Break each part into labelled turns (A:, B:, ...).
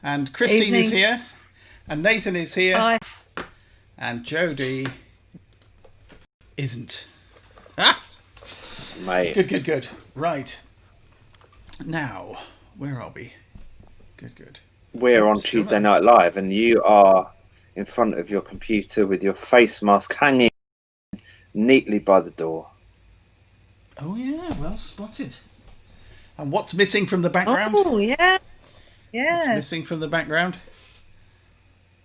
A: And Christine
B: Evening.
A: is here. And Nathan is here.
B: Hi.
A: And Jodie isn't. Ah!
C: Mate.
A: Good. Right. Now, where are we? Good.
C: We're on
A: Still
C: Tuesday
A: there.
C: Night Live, and you are in front of your computer with your face mask hanging neatly by the door.
A: Oh, yeah, well spotted. And what's missing from the background?
B: Oh, yeah.
A: What's
B: Yeah.
A: missing from the background?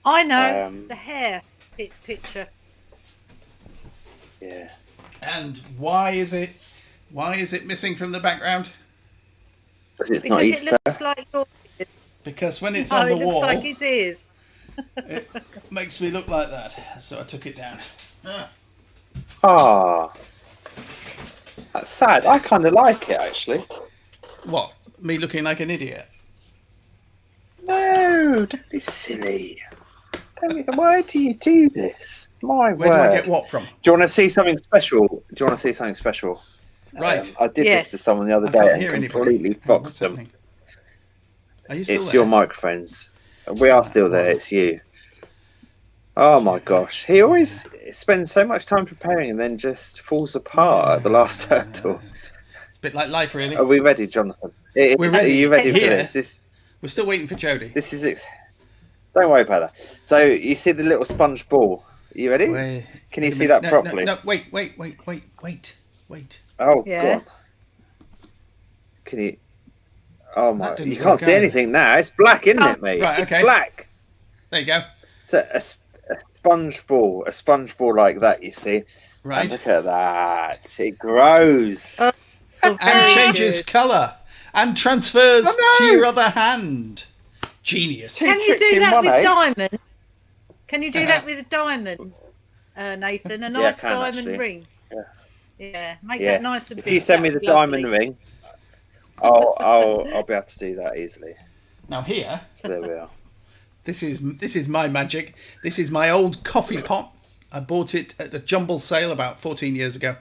B: I know. The hair picture.
C: Yeah.
A: And why is it missing from the background?
C: Because it's
B: Because
C: not Easter.
B: it looks like yours.
A: Because when it's
B: Oh,
A: on the
B: it looks
A: wall,
B: like his ears.
A: it makes me look like that. So I took it down.
C: Ah. That's sad. I kind of like it, actually.
A: What? Me looking like an idiot?
C: No, don't be silly. Why do you do this? My
A: Where
C: word.
A: do I get what from?
C: Do you want to see something special?
A: Right.
C: I did
B: Yes.
C: this to someone the other
A: I can't
C: day
A: hear
C: and
A: anybody.
C: completely
A: What's
C: foxed them.
A: happening? Are you still
C: It's
A: there?
C: your microphones. We are still there. It's you. Oh my gosh. He always spends so much time preparing and then just falls apart at the last hurdle.
A: It's a bit like life, really.
C: Are we ready, Jonathan?
A: We're ready.
C: Are you ready for
A: Here.
C: this?
A: We're still waiting for Jodie.
C: This is it. Don't worry about that. So you see the little sponge ball. Are you ready?
A: Wait,
C: Can you see that properly?
A: No, wait.
C: Oh,
B: Yeah.
C: go on. Can you? Oh my!
A: That didn't
C: You can't
A: work
C: see
A: either.
C: anything now. It's black, isn't it, mate?
A: Right,
C: It's
A: okay.
C: black.
A: There you go.
C: So a sponge ball like that. You see?
A: Right.
C: And look at that. It grows.
B: Oh,
A: And
B: very
A: changes
B: good.
A: colour. And transfers
C: Oh, no.
A: to your other hand. Genius.
B: Can you
C: tricks
B: do
C: in
B: that
C: one,
B: with
C: eh?
B: diamond? Can you do that with diamonds, Nathan? A nice
C: can,
B: diamond
C: actually.
B: ring.
C: Yeah.
B: Yeah, make
C: Yeah.
B: that nice and
C: If
B: big.
C: you send me the
B: That'd be
C: diamond
B: lovely.
C: ring, I'll be able to do that easily.
A: Now here,
C: So there we are.
A: this is my magic. This is my old coffee pot. I bought it at a jumble sale about 14 years ago.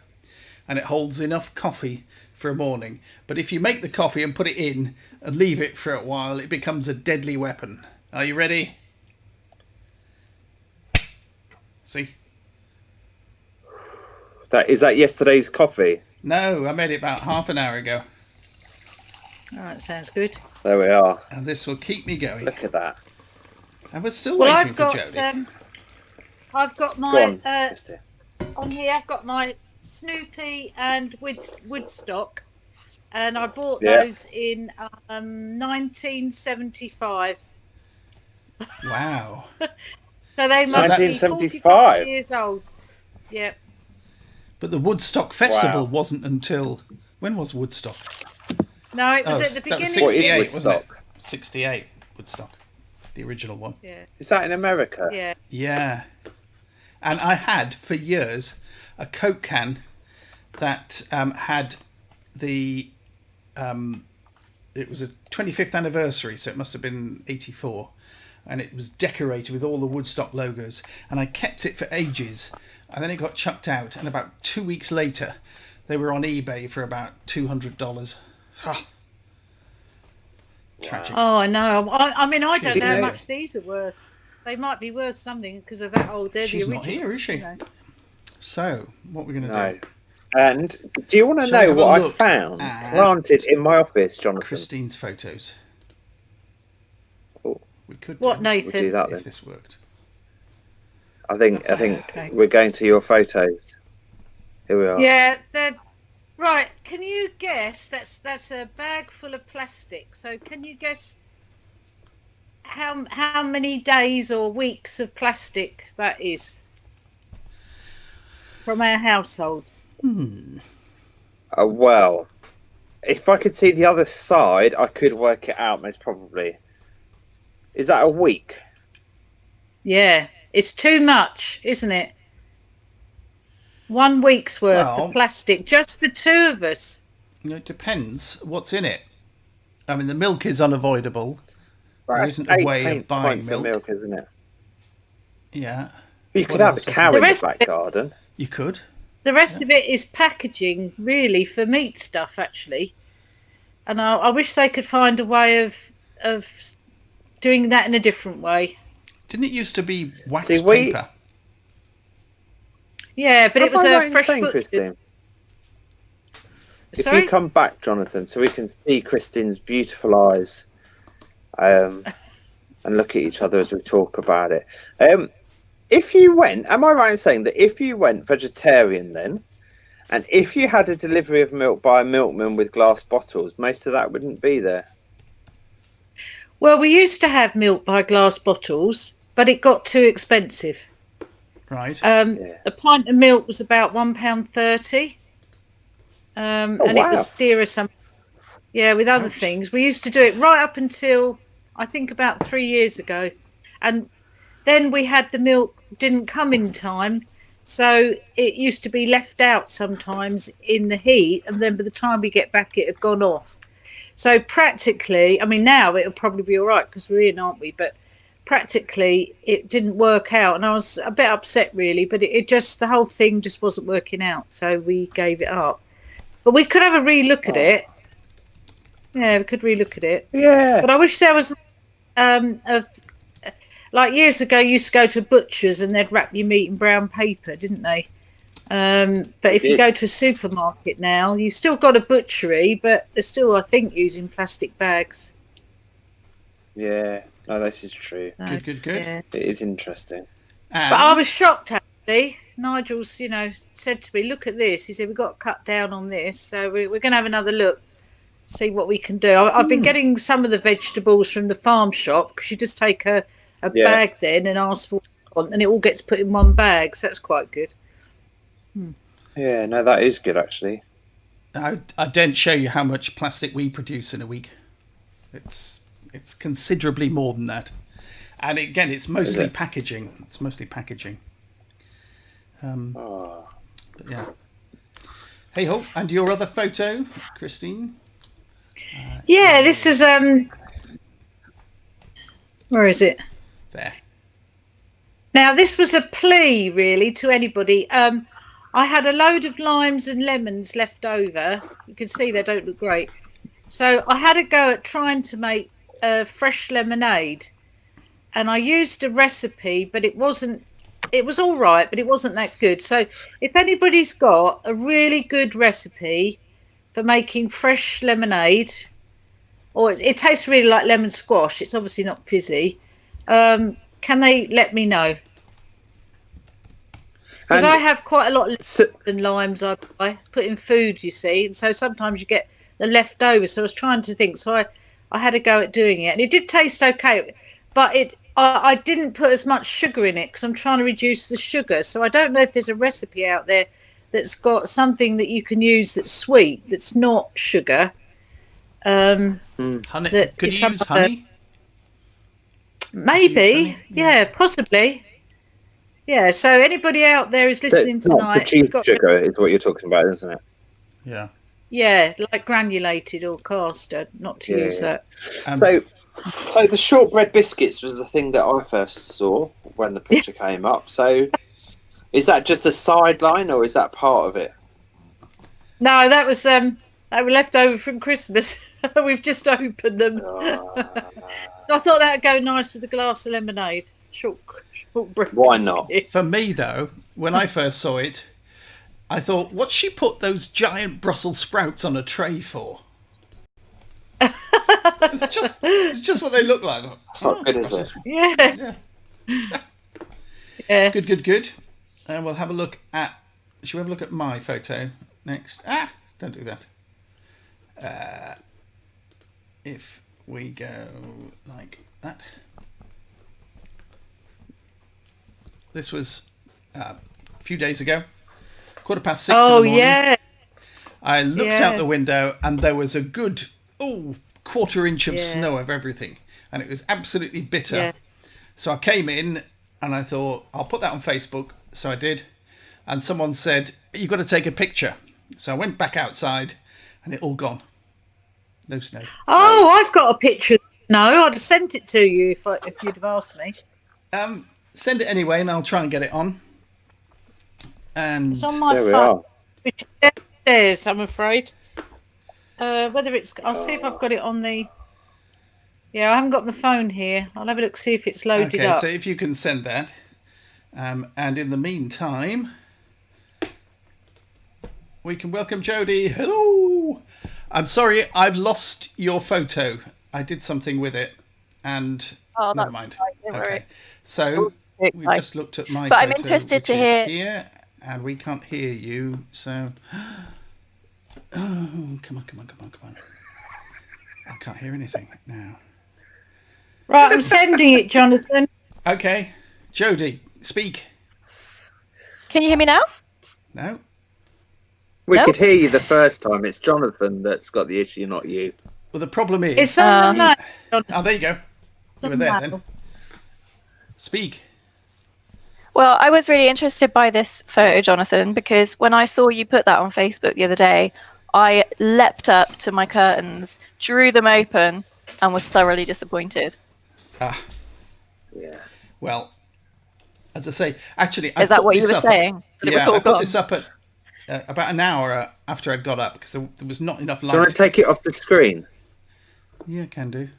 A: And it holds enough coffee for a morning. But if you make the coffee and put it in and leave it for a while, it becomes a deadly weapon. Are you ready? See?
C: Is that yesterday's coffee?
A: No, I made it about half an hour ago.
B: Oh, that sounds good.
C: There we are.
A: And this will keep me going.
C: Look at that.
A: And we're still
B: Well,
A: waiting
B: I've got
A: for Jodie.
B: I've got
C: Go
B: my
C: on. Christy.
B: on here. I've got my Snoopy and Woodstock, and I bought
C: Yeah.
B: those in 1975.
A: Wow.
B: So they must be
C: 1975.
B: 45 years old. Yeah.
A: But the Woodstock Festival
C: Wow.
A: wasn't until... When was Woodstock?
B: No, it was
A: Oh,
B: at the
A: that was
B: beginning.
C: What is
A: 68, wasn't it?
C: Woodstock?
A: 68, Woodstock. The original one.
B: Yeah.
C: Is that in America?
B: Yeah.
A: Yeah. And I had, for years, a Coke can that had the... it was a 25th anniversary, so it must have been 84. And it was decorated with all the Woodstock logos. And I kept it for ages. And then it got chucked out. And about 2 weeks later, they were on eBay for about $200. Ah. Tragic.
B: Oh, I know. I mean, I don't know how
C: Yeah.
B: much these are worth. They might be worth something because of that old. They're
A: She's
B: the
A: not
B: original.
A: here, is she?
B: you know.
A: So, what we're going to
C: No.
A: do?
C: And do you want to
A: Shall we
C: know
A: have a
C: what I
A: look
C: found
A: at
C: planted in my office, Jonathan?
A: Christine's photos.
C: Oh.
A: We could
B: What,
A: do,
C: We'll
B: Nathan?
C: do that
A: if
C: then.
A: this worked.
C: I think
B: Okay.
C: we're going to your photos. Here we are.
B: Yeah, they're right. Can you guess? That's a bag full of plastic. So can you guess how many days or weeks of plastic that is from our household?
C: Well, if I could see the other side, I could work it out most probably. Is that a week?
B: Yeah, it's too much, isn't it? 1 week's worth
A: Well-
B: of plastic just for two of us.
A: You know, it depends what's in it. I mean, the milk is unavoidable. There isn't a way of buying
C: pints of
A: milk.
C: milk, isn't it?
A: Yeah,
C: You
A: What
C: could have a
A: else is
C: cow
A: there?
C: in
B: The
C: the
B: rest
C: back
B: of it-
C: garden.
A: you could.
B: The rest of it is packaging, really, for meat stuff, actually. And I wish they could find a way of doing that in a different way.
A: Didn't it used to be wax
C: See, we-
A: paper?
B: Yeah, but
C: Am
B: it was
C: I
B: a
C: right in
B: fresh
C: saying,
B: butcher.
C: Christine? If
B: Sorry?
C: you come back, Jonathan, so we can see Christine's beautiful eyes, and look at each other as we talk about it. If you went, am I right in saying that if you went vegetarian then, and if you had a delivery of milk by a milkman with glass bottles, most of that wouldn't be there?
B: Well, we used to have milk by glass bottles, but it got too expensive.
A: Right.
B: A pint of milk was about £1.30. And
C: wow.
B: it was dearer some. Yeah, with other things. We used to do it right up until I think about 3 years ago. And then we had the milk didn't come in time. So it used to be left out sometimes in the heat. And then by the time we get back, it had gone off. So practically, I mean, now it'll probably be all right because we're in, aren't we? But practically it didn't work out. And I was a bit upset, really. But it just, the whole thing just wasn't working out. So we gave it up. But we could have a re-look at it. Yeah, we could re-look at it.
C: Yeah.
B: But I wish there was, like years ago, you used to go to butchers and they'd wrap your meat in brown paper, didn't they? But if you go to a supermarket now, you've still got a butchery, but they're still, I think, using plastic bags.
C: Yeah. No, this is true.
B: So,
A: Good.
B: Yeah.
C: It is interesting.
A: And
B: But I was shocked, actually. Nigel's, said to me, look at this. He said, we've got to cut down on this. So we're going to have another look, see what we can do. I've been getting some of the vegetables from the farm shop because you just take a bag then and ask for what you want, and it all gets put in one bag. So that's quite good.
C: Yeah, no, that is good, actually.
A: I daren't show you how much plastic we produce in a week. It's considerably more than that. And again, it's mostly packaging. It's mostly packaging. But yeah. Hey ho, and your other photo, Christine?
B: Yeah, this is where is it?
A: There.
B: Now this was a plea really to anybody. I had a load of limes and lemons left over. You can see they don't look great. So I had a go at trying to make fresh lemonade. And I used a recipe, but it was all right, but it wasn't that good. So if anybody's got a really good recipe for making fresh lemonade, or it tastes really like lemon squash, it's obviously not fizzy, can they let me know? Because I have quite a lot of limes I put in food, you see, and so sometimes you get the leftovers. So I was trying to think, so I had a go at doing it, and it did taste okay, but I didn't put as much sugar in it because I'm trying to reduce the sugar. So I don't know if there's a recipe out there that's got something that you can use that's sweet, that's not sugar.
A: Honey. Could you use honey?
B: Maybe. Yeah, possibly. Yeah, so anybody out there is listening
C: It's not
B: tonight.
C: produced sugar is what you're talking about, isn't it?
A: Yeah.
B: Yeah, like granulated or caster, not to use that.
C: So the shortbread biscuits was the thing that I first saw when the picture came up. So is that just a sideline or is that part of it?
B: No, that was they were left over from Christmas. We've just opened them. I thought that would go nice with a glass of lemonade. Shortbread.
C: Why not?
A: For me, though, when I first saw it, I thought, what's she put those giant Brussels sprouts on a tray for? It's just what they look like.
C: That's not good, is it?
B: Yeah. Yeah.
A: Good. And we'll have a look at... Should we have a look at my photo next? Don't do that. If we go like that. This was a few days ago. 6:15 in the morning.
B: Yeah.
A: I looked out the window and there was a good, quarter inch of snow of everything. And it was absolutely bitter.
B: Yeah.
A: So I came in and I thought, I'll put that on Facebook. So I did. And someone said, you've got to take a picture. So I went back outside and it all gone. No snow.
B: Oh, I've got a picture of snow. I'd have sent it to you if you'd have asked me.
A: Send it anyway and I'll try and get it on. And
B: it's on my
C: there we
B: phone.
C: are.
B: Which is downstairs, I'm afraid. Whether it's... I'll see if I've got it on the... Yeah, I haven't got my phone here. I'll have a look, see if it's loaded
A: Okay,
B: up.
A: so if you can send that. And in the meantime, we can welcome Jodie. Hello! I'm sorry, I've lost your photo. I did something with it, and never mind.
D: Don't
A: Okay,
D: worry.
A: so
D: We've
A: just looked at my
D: But
A: photo,
D: I'm interested
A: which
D: to
A: is
D: hear-
A: here, and we can't hear you, so... Oh, come on. I can't hear anything now.
B: Right, I'm sending it, Jonathan.
A: Okay, Jodie, speak.
D: Can you hear me now?
A: No?
C: We
D: No?
C: could hear you the first time. It's Jonathan that's got the issue, not you.
A: Well, the problem is...
B: It's on the mail, Jonathan.
A: Oh, there you go. You were there then. Speak.
D: Well, I was really interested by this photo, Jonathan, because when I saw you put that on Facebook the other day, I leapt up to my curtains, drew them open, and was thoroughly disappointed.
A: Ah,
C: Yeah.
A: well, as I say, actually...
D: Is that what you were saying? That it was all
A: I put
D: gone?
A: this up at about an hour after I'd got up, because there was not enough light.
C: Do you want to take it off the screen?
A: Yeah, can do.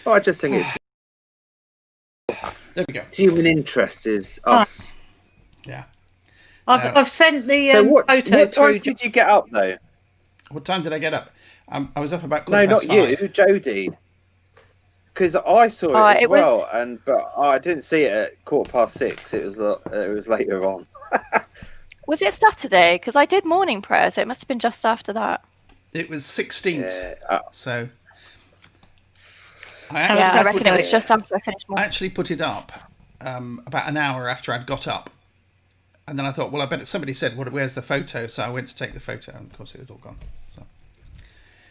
C: Oh, I just think it's
A: There we go.
C: human interest is us.
A: Yeah.
B: I've sent the
C: So what
B: photo
C: time
B: through.
C: did you get up though?
A: What time did I get up? I was up about
C: No, not
A: 5:15.
C: you, Jodie. Because I saw
D: Oh,
C: it as
D: it was-
C: well, but I didn't see it at 6:15. It was later on.
D: Was it Saturday? Because I did morning prayer, so it must have been just after that.
A: It was 16th.
C: Yeah.
A: So I
D: Yeah,
A: actually,
D: I
B: Saturday.
D: reckon it was just after I finished
A: I
D: morning.
A: actually put it up about an hour after I'd got up. And then I thought, well, I bet somebody said, where's the photo? So I went to take the photo, and of course it was all gone. So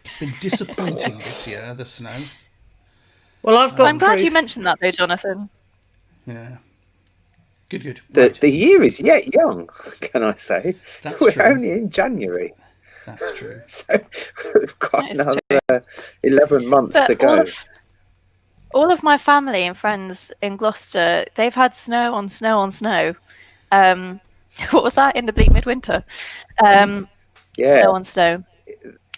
A: it's been disappointing this year, the snow.
B: Well, I've got
D: I'm glad
B: proof.
D: you mentioned that, though, Jonathan.
A: Yeah. Good.
C: The
A: Right.
C: year is yet young, can I say?
A: That's
C: We're
A: true.
C: only in January,
A: That's true.
C: so we've got
D: That is
C: another 11 months
D: But
C: to go.
D: all of my family and friends in Gloucester, they've had snow on snow on snow. What was that in the bleak midwinter?
C: Yeah,
D: Snow on snow.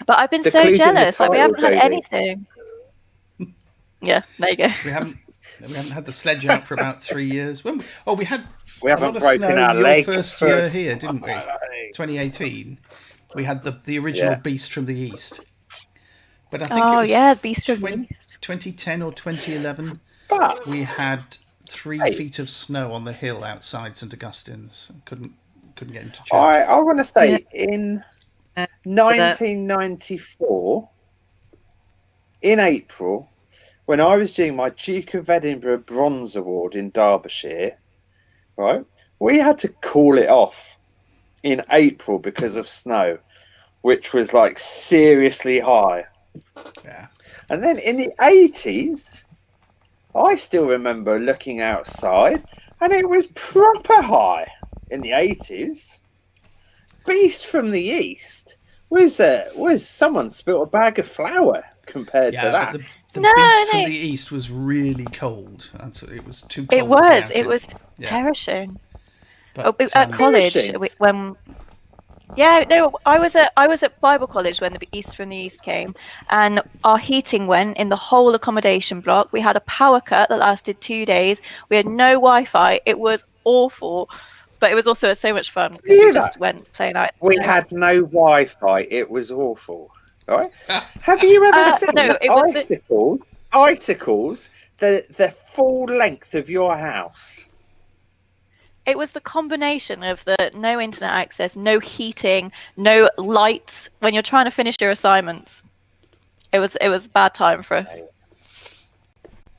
D: But I've been
C: The
D: so
C: clue's in the
D: jealous. Like we
C: title,
D: haven't had
C: Jodie.
D: anything. Yeah, there you go.
A: We haven't had the sledge out for about 3 years. We had
C: we
A: a
C: haven't
A: lot of
C: broken
A: snow
C: our
A: your
C: leg
A: first
C: for-
A: year here, didn't we? 2018. We had the original
C: Yeah.
A: Beast from the East. But I think it
D: Oh
A: was
D: yeah, Beast from the
A: 20
D: East.
A: 2010 or 2011.
C: But
A: We had 3
C: Hey.
A: feet of snow on the hill outside St Augustine's. Couldn't get into church.
C: I want to say in 1994, in April, when I was doing my Duke of Edinburgh Bronze Award in Derbyshire, right, we had to call it off in April because of snow, which was like seriously high.
A: Yeah.
C: And then in the 80s, I still remember looking outside and it was proper high in the 80s. Beast from the East was someone spilt a bag of flour compared to
A: Yeah,
C: that.
A: but the
D: No,
A: Beast from
D: no.
A: the East was really cold. It was too cold.
D: It
A: to
D: was.
A: be out
D: It
A: in.
D: was
A: Yeah.
D: perishing.
A: But,
D: At college,
C: Perishing?
D: when yeah, no, I was at Bible college when the Beast from the East came, and our heating went in the whole accommodation block. We had a power cut that lasted 2 days. We had no Wi-Fi. It was awful, but it was also so much fun because
C: Yeah,
D: we just went playing out.
C: We had no Wi-Fi. It was awful. Right? Have you ever seen
D: no, it was
C: icicles the full length of your house?
D: It was the combination of the no internet access, no heating, no lights when you're trying to finish your assignments. It was a bad time for us.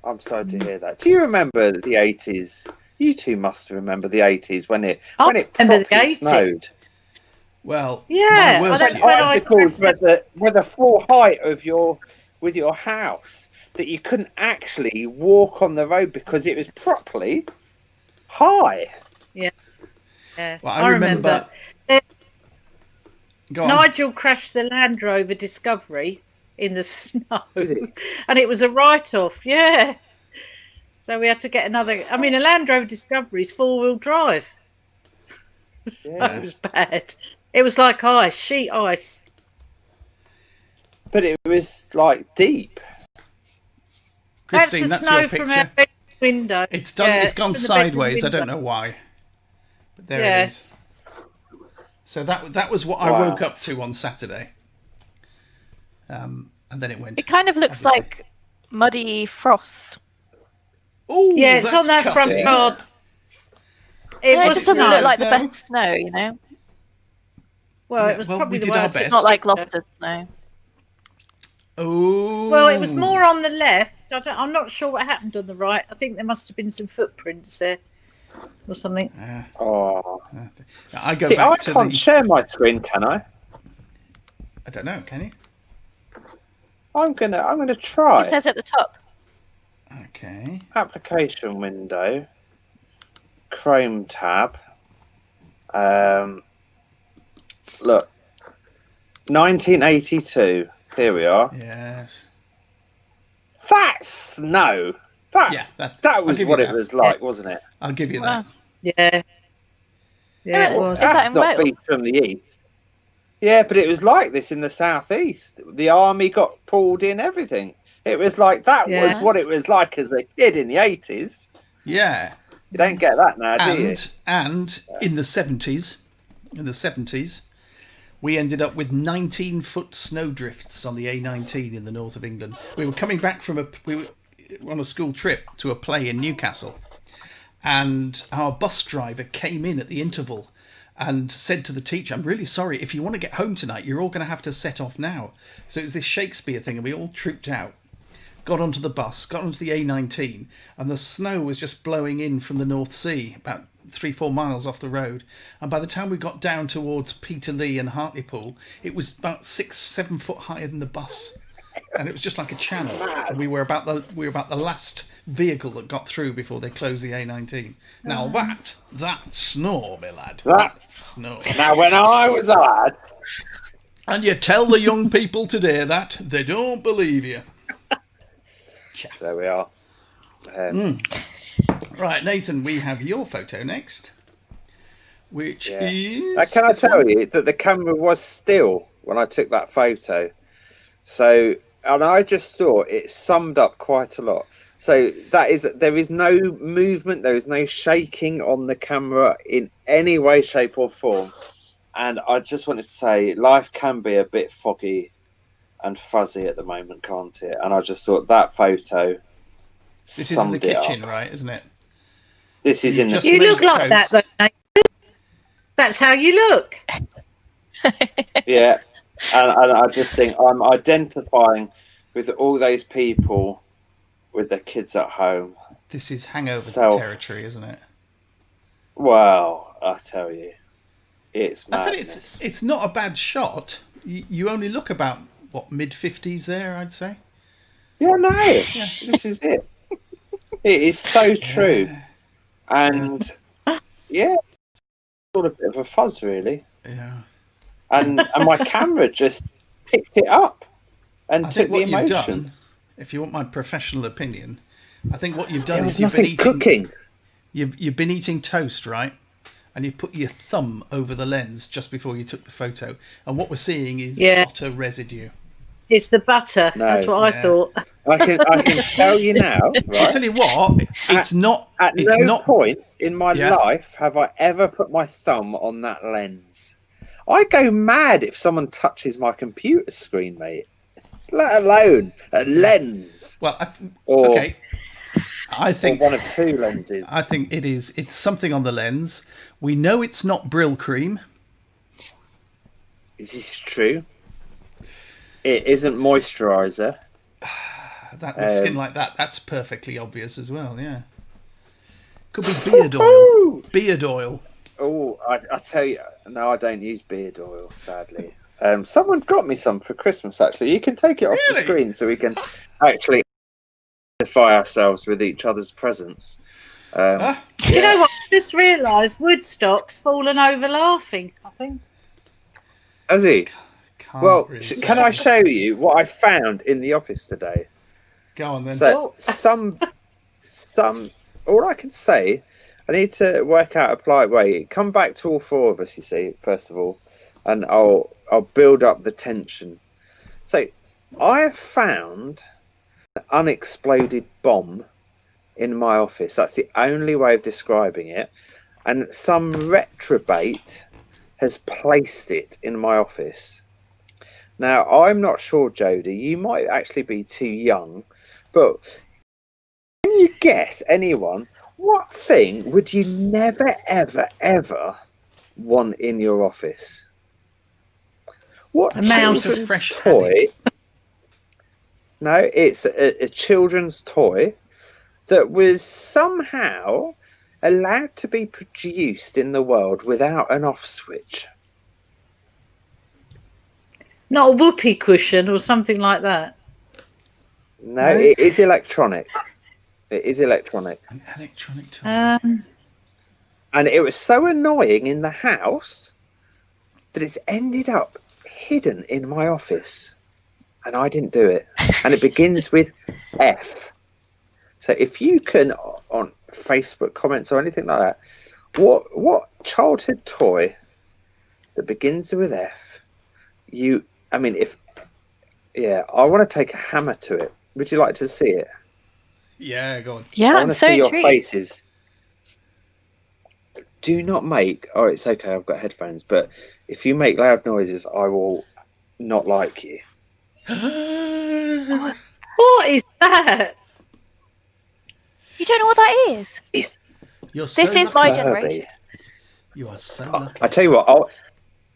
C: I'm sorry to hear that. Do you remember the 80s? You two must remember the 80s when it
B: remember the
C: properly
B: 80s.
C: snowed.
A: well,
B: Yeah,
A: my worst
B: that's
A: year-
B: when I
C: Icicles
B: pressed
C: were the full height of your house that you couldn't actually walk on the road because it was properly high.
B: Yeah.
A: Well, I remember. Go on.
B: Nigel crashed the Land Rover Discovery in the snow,
C: Did he?
B: and it was a write-off. Yeah. So we had to get another. I mean, a Land Rover Discovery is four-wheel drive. So
C: Yeah.
B: it was bad. It was like ice, sheet ice.
C: But it was like deep.
A: Christine,
B: that's the
A: that's your
B: snow from
A: picture.
B: our bedroom window.
A: It's done.
B: Yeah,
A: it's gone
B: from the bedroom
A: sideways. I don't
B: window.
A: know why, but there
B: Yeah.
A: it is. So that was what I
C: Wow.
A: woke up to on Saturday, and then it went.
D: It kind of looks
A: obviously.
D: like muddy frost.
A: Oh,
B: Yeah, it's on that
A: that's
B: front
A: cutting.
B: yard.
D: It
B: was
D: just doesn't
B: snow.
D: look like the
A: Snow.
D: best snow, you know?
B: Well,
A: Yeah,
B: it was
A: well,
B: probably
A: we
B: the
A: did our
B: worst.
A: best.
D: It's not like Gloucester's snow.
A: Oh.
B: Well, it was more on the left. I'm not sure what happened on the right. I think there must have been some footprints there or something.
C: Oh,
A: I go
C: see, I
A: back to
C: can't
A: the.
C: share my screen, can I?
A: I don't know. Can you?
C: I'm gonna try.
D: It says at the top.
A: Okay.
C: Application window, Chrome tab. Look, 1982. Here we are.
A: Yes.
C: That's snow.
A: Yeah.
C: That
A: I'll
C: was
A: give you
C: what it
A: that.
C: was like, wasn't it?
A: I'll give you
D: Wow.
A: that.
B: Yeah. Yeah, it
D: Oh,
B: was.
D: Is that
C: That's
D: in
C: not
D: Wales?
C: beast from the east. Yeah, but it was like this in the southeast. The army got pulled in, everything. It was like that was
B: Yeah.
C: what it was like as a kid in the 80s.
A: Yeah.
C: You don't get that now, do you?
A: And in the 70s, we ended up with 19-foot snowdrifts on the A19 in the north of England. We were coming back from we were on a school trip to a play in Newcastle, and our bus driver came in at the interval and said to the teacher, "I'm really sorry, if you want to get home tonight, you're all going to have to set off now." So it was this Shakespeare thing, and we all trooped out, got onto the bus, got onto the A19, and the snow was just blowing in from the North Sea, about 3-4 miles off the road. And by the time we got down towards Peterlee and Hartlepool, it was about 6-7 foot higher than the bus, and it was just like a channel. And we were about the last vehicle that got through before they closed the A19. Now that's snow, my lad. That's snow.
C: Now, when I was a lad,
A: And you tell the young people today that, they don't believe you.
C: there we are.
A: Right, Nathan, we have your photo next, which
C: Yeah.
A: is.
C: Can I
A: this
C: tell
A: one.
C: you that the camera was still when I took that photo? So, and I just thought it summed up quite a lot. So there is no movement, there is no shaking on the camera in any way, shape, or form. And I just wanted to say, life can be a bit foggy and fuzzy at the moment, can't it? And I just thought that photo.
A: This is in the
C: summed it
A: kitchen,
C: up.
A: right? Isn't it?
C: This is in the
A: Just
B: You
A: made
B: look like that,
A: toast.
B: though, Nathan. That's how you look.
C: Yeah, and I just think I'm identifying with all those people with their kids at home.
A: This is hangover
C: Self.
A: territory, isn't it?
C: Well, I tell you, it's
A: I tell you,
C: madness.
A: it's not a bad shot. You only look about mid-50s there, I'd say.
C: Yeah, no, this is it. It is so true, and yeah, sort of a bit of a fuzz, really.
A: Yeah.
C: And my camera just picked it up and
A: I
C: took
A: think
C: the
A: what you've
C: emotion.
A: done, if you want my professional opinion, I think what you've
C: There
A: done
C: was
A: is you've been
C: nothing
A: eating.
C: cooking.
A: You've been eating toast, right? And you put your thumb over the lens just before you took the photo, and what we're seeing is
B: Yeah.
A: butter residue.
B: It's the butter.
C: No.
B: That's what I
A: Yeah.
B: thought.
C: I can tell you now,
A: I'll
C: right?
A: tell you what, it's not.
C: At
A: It's
C: no
A: not.
C: point in my
A: Yeah.
C: life have I ever put my thumb on that lens. I go mad if someone touches my computer screen, mate. Let alone a lens
A: Well,
C: or,
A: okay. I
C: or
A: think.
C: one of two lenses.
A: I think it is. It's something on the lens. We know it's not Brill cream.
C: Is this true? It isn't moisturizer.
A: That with skin like that, that's perfectly obvious as well. Yeah. Could be beard oil.
C: Woo!
A: Beard oil.
C: Oh, I tell you, no, I don't use beard oil, sadly. Someone got me some for Christmas, actually. You can take it off the
A: Really?
C: screen so we can actually identify ourselves with each other's presents.
A: Huh?
B: Do you know what? I just realised Woodstock's fallen over laughing, I think.
C: Has he?
A: Can't
C: Well,
A: really
C: can
A: say.
C: I show you what I found in the office today?
A: Go on then.
C: So some, all I can say, I need to work out a polite way. Come back to all four of us, you see, first of all, and I'll build up the tension. So I have found unexploded bomb in my office. That's the only way of describing it. And some reprobate has placed it in my office. Now, I'm not sure, Jodie, you might actually be too young, but can you guess, anyone, what thing would you never, ever, ever want in your office? What
B: A mouse.
C: children's
A: Fresh
C: toy? No, it's a children's toy that was somehow allowed to be produced in the world without an off switch.
B: Not a whoopee cushion or something like that.
C: No, it is electronic. It is electronic.
A: An electronic toy.
C: And it was so annoying in the house that it's ended up hidden in my office. And I didn't do it. And it begins with F. So if you can, on Facebook comments or anything like that, what childhood toy that begins with F, I want to take a hammer to it. Would you like to see it?
A: Yeah, go on.
D: Yeah,
C: I
D: I'm
C: want to
D: so
C: see your
D: intrigued.
C: faces. Do not make, oh, it's okay, I've got headphones, but if you make loud noises, I will not like you.
B: What is that?
D: You don't know what that is?
A: You're so
D: This is
A: lucky.
D: my
C: Furby.
D: generation.
A: You are so lucky.
C: I tell you what,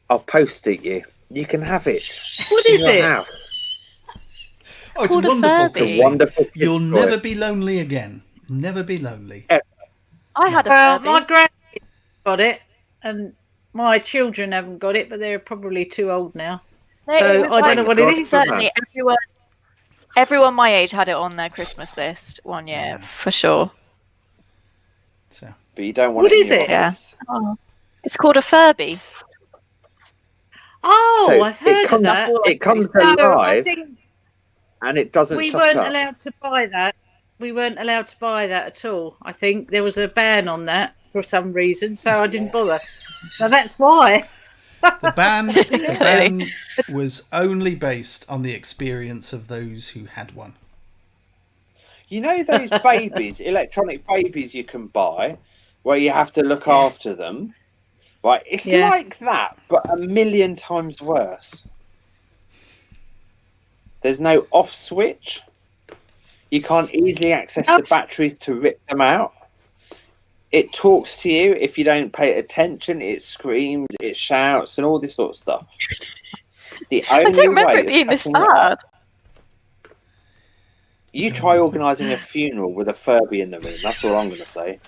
C: I'll post it you. You can have it.
B: What
C: in
B: is
C: your
B: it?
C: house.
A: Oh, it's
D: called a
A: wonderful.
D: Furby.
C: It's a
A: Christine.
C: wonderful kid's
A: You'll
C: toy.
A: never be lonely again. Never be lonely.
D: I had a
B: Well,
D: Furby.
B: my grandkids got it, and my children haven't got it, but they're probably too old now.
D: No,
B: So
D: it was
B: I don't
D: like-
B: know what
C: God,
B: it is.
D: Certainly, everyone my age had it on their Christmas list one year, for sure.
A: So
C: But you don't want
B: What
C: it in
B: is
C: your
B: it?
C: office.
D: Oh. It's called a Furby.
B: Oh,
C: So
B: I've heard of that.
C: It comes
B: No, I
C: alive
B: think
C: and it doesn't
B: we
C: shut
B: weren't
C: up.
B: allowed to buy that. We weren't allowed to buy that at all. I think there was a ban on that for some reason, so I didn't bother. Now that's why.
A: the ban was only based on the experience of those who had one.
C: You know those babies, electronic babies you can buy, where you have to look after them? Right, it's
B: Yeah.
C: like that, but a million times worse. There's no off switch. You can't easily access the batteries to rip them out. It talks to you if you don't pay attention. It screams, it shouts, and all this sort of stuff. The
D: I
C: only
D: don't remember
C: way
D: it being
C: of
D: this
C: shutting it up-
D: bad.
C: You try organising a funeral with a Furby in the room. That's all I'm going to say.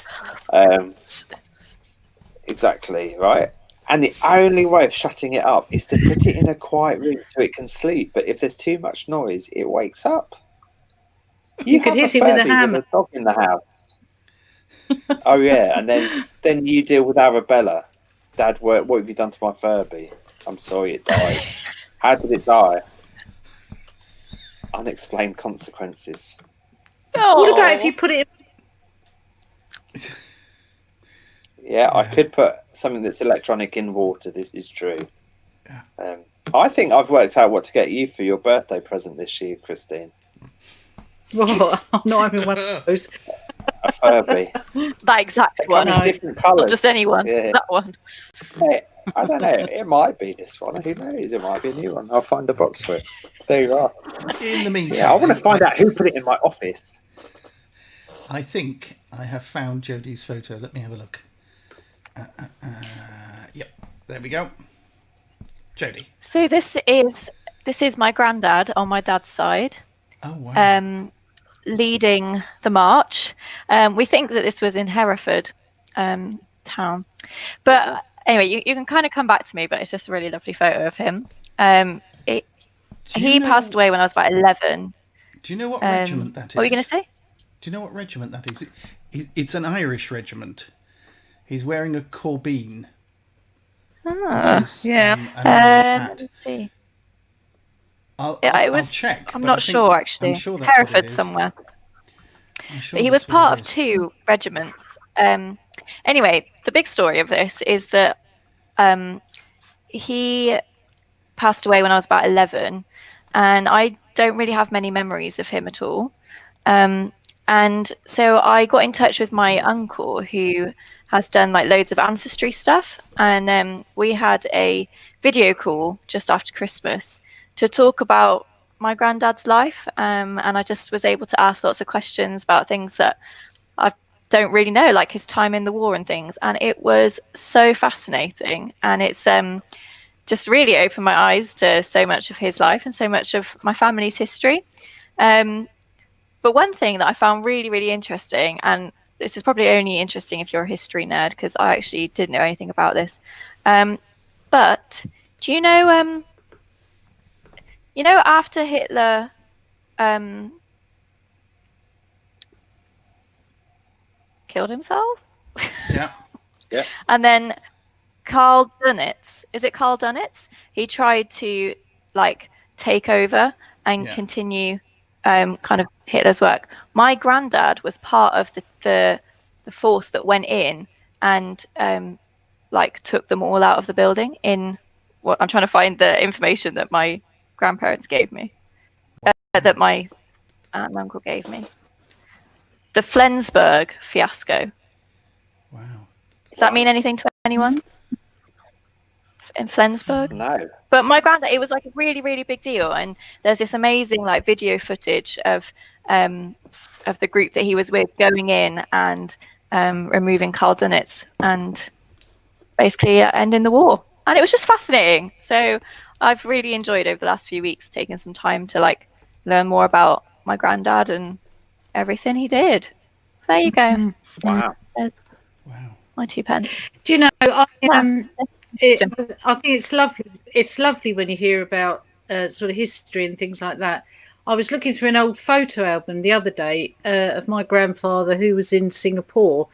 C: Exactly, right? And the only way of shutting it up is to put it in a quiet room so it can sleep. But if there's too much noise, it wakes up.
B: You could
C: have
B: hit it with a
C: Furby
B: hammer.
C: a dog in the house. Oh yeah, and then you deal with Arabella. Dad, what have you done to my Furby? I'm sorry, it died. How did it die? Unexplained consequences.
B: What about if you put it
C: Yeah, I could put something that's electronic in water. This is true.
A: Yeah.
C: I think I've worked out what to get you for your birthday present this year, Christine.
B: Well, I'm not having one of those.
C: A Furby.
D: That exact
C: They come
D: one.
C: in
B: No.
C: different colours.
D: Not just anyone.
C: Yeah.
D: That one.
C: I don't know. It might be this one. Who knows? It might be a new one. I'll find a box for it. There you are.
A: In the meantime,
C: Yeah, I want to find out who put it in my office.
A: I think I have found Jodie's photo. Let me have a look. Yep, there we go. Jodie.
D: So this is my granddad on my dad's side.
A: Oh wow.
D: Leading the march. We think that this was in Hereford town. But anyway, you can kind of come back to me, but it's just a really lovely photo of him. He passed away when I was about 11.
A: Do you know what regiment that is?
D: What were you going to say?
A: Do you know what regiment that is? It's an Irish regiment. He's wearing a corbeen.
D: Ah,
A: which is,
B: yeah.
A: an Irish hat.
D: let's see.
A: I'll check.
D: I'm
A: but
D: not
A: I think-
D: sure, actually.
A: I'm sure that's what it
D: Hereford
A: is.
D: somewhere.
A: I'm sure
D: But he was
A: that's what
D: part
A: it
D: of
A: is.
D: 2 regiments. Anyway, the big story of this is that he passed away when I was about 11, and I don't really have many memories of him at all. And so I got in touch with my uncle, who has done like loads of ancestry stuff, and we had a video call just after Christmas to talk about my granddad's life, and I just was able to ask lots of questions about things that I don't really know, like his time in the war and things, and it was so fascinating, and it's just really opened my eyes to so much of his life and so much of my family's history. But one thing that I found really, really interesting, and this is probably only interesting if you're a history nerd, because I actually didn't know anything about this. But do you know after Hitler killed himself?
A: Yeah.
C: Yeah.
D: And then Karl Dönitz, is it Karl Dönitz? He tried to like take over and continue kind of Hitler's work. My granddad was part of the force that went in and like took them all out of the building. In what I'm trying to find the information that my grandparents gave me, that my aunt and uncle gave me. The Flensburg fiasco.
A: Wow.
D: Does that mean anything to anyone? In Flensburg?
C: No.
D: But my granddad, it was like a really, really big deal. And there's this amazing like video footage of the group that he was with going in and removing Karl Dönitz and basically ending the war. And it was just fascinating. So I've really enjoyed over the last few weeks taking some time to like learn more about my granddad and everything he did. So there you go.
C: Wow.
D: There's
A: Wow.
D: my 2 pence.
B: Do you know, I think
D: Yeah.
B: it's lovely. It's lovely when you hear about sort of history and things like that. I was looking through an old photo album the other day of my grandfather who was in Singapore,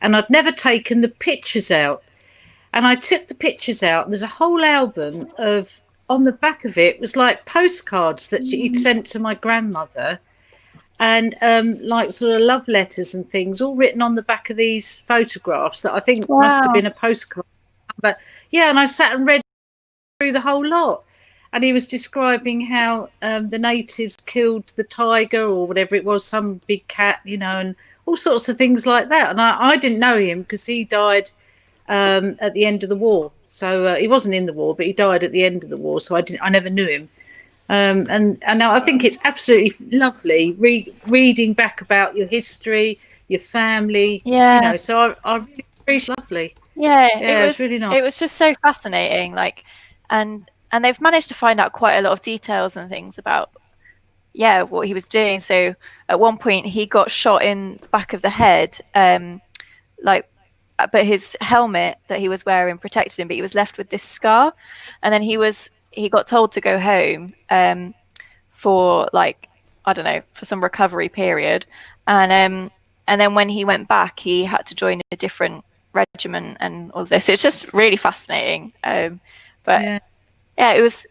B: and I'd never taken the pictures out. And I took the pictures out, and there's a whole album of, on the back of it was like postcards that he'd sent to my grandmother, and like sort of love letters and things, all written on the back of these photographs that I think must have been a postcard. But yeah, and I sat and read through the whole lot, and he was describing how the natives killed the tiger or whatever it was, some big cat, you know, and all sorts of things like that. And I didn't know him because he died at the end of the war. So he wasn't in the war, but he died at the end of the war. So I never knew him. And I think it's absolutely lovely reading back about your history, your family.
D: Yeah.
B: You know, so I really appreciate lovely.
D: Yeah,
B: it was really nice.
D: It was just so fascinating. Like, and they've managed to find out quite a lot of details and things about what he was doing. So at one point he got shot in the back of the head, but his helmet that he was wearing protected him, but he was left with this scar. And then he got told to go home for like, I don't know, for some recovery period. And then when he went back, he had to join a different regiment and all this. It's just really fascinating. But it was